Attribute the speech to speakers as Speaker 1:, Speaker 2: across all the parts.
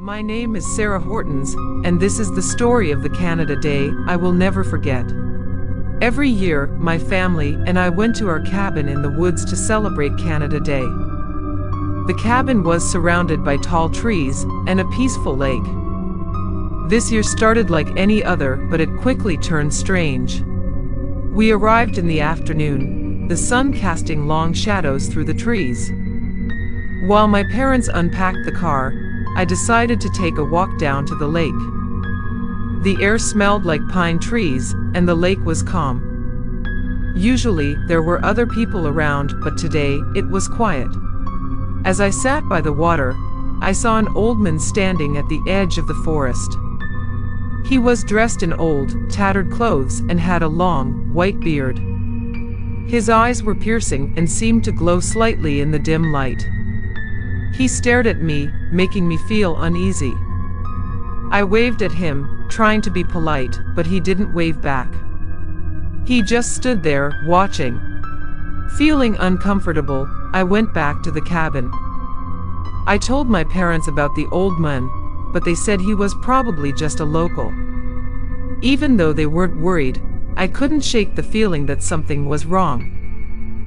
Speaker 1: My name is Sarah Hortons, and this is the story of the Canada Day I will never forget. Every year, my family and I went to our cabin in the woods to celebrate Canada Day. The cabin was surrounded by tall trees and a peaceful lake. This year started like any other, but it quickly turned strange. We arrived in the afternoon, the sun casting long shadows through the trees. While my parents unpacked the car, I decided to take a walk down to the lake. The air smelled like pine trees, and the lake was calm. Usually, there were other people around, but today, it was quiet. As I sat by the water, I saw an old man standing at the edge of the forest. He was dressed in old, tattered clothes and had a long, white beard. His eyes were piercing and seemed to glow slightly in the dim light. He stared at me, making me feel uneasy. I waved at him, trying to be polite, but he didn't wave back. He just stood there, watching. Feeling uncomfortable, I went back to the cabin. I told my parents about the old man, but they said he was probably just a local. Even though they weren't worried, I couldn't shake the feeling that something was wrong.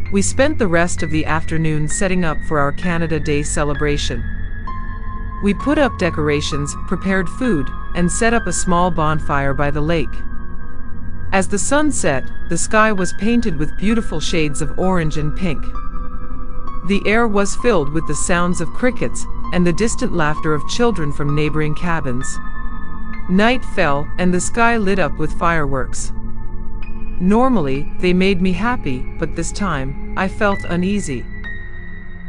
Speaker 1: We spent the rest of the afternoon setting up for our Canada Day celebration. We put up decorations, prepared food, and set up a small bonfire by the lake. As the sun set, the sky was painted with beautiful shades of orange and pink. The air was filled with the sounds of crickets and the distant laughter of children from neighboring cabins. Night fell, and the sky lit up with fireworks. Normally, they made me happy, but this time, I felt uneasy.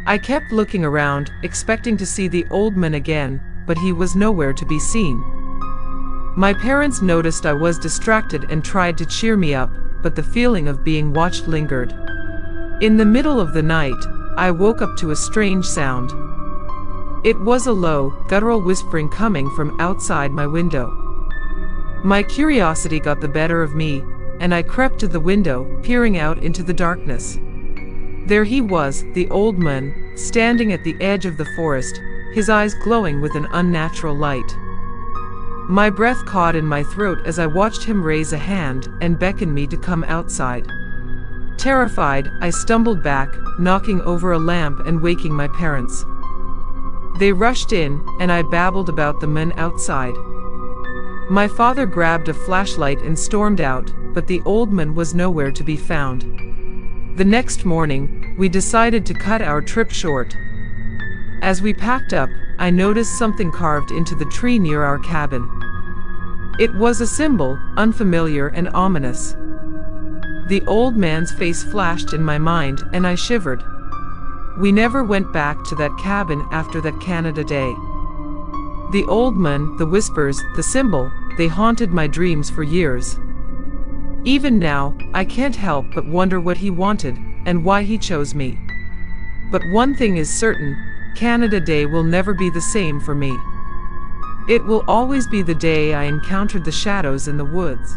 Speaker 1: I kept looking around, expecting to see the old man again, but he was nowhere to be seen. My parents noticed I was distracted and tried to cheer me up, but the feeling of being watched lingered. In the middle of the night, I woke up to a strange sound. It was a low, guttural whispering coming from outside my window. My curiosity got the better of me, and I crept to the window, peering out into the darkness. There he was, the old man, standing at the edge of the forest, his eyes glowing with an unnatural light. My breath caught in my throat as I watched him raise a hand and beckon me to come outside. Terrified, I stumbled back, knocking over a lamp and waking my parents. They rushed in, and I babbled about the man outside. My father grabbed a flashlight and stormed out, but the old man was nowhere to be found. The next morning, we decided to cut our trip short. As we packed up, I noticed something carved into the tree near our cabin. It was a symbol, unfamiliar and ominous. The old man's face flashed in my mind, and I shivered. We never went back to that cabin after that Canada Day. The old man, the whispers, the symbol, they haunted my dreams for years. Even now, I can't help but wonder what he wanted, and why he chose me. But one thing is certain, Canada Day will never be the same for me. It will always be the day I encountered the shadows in the woods.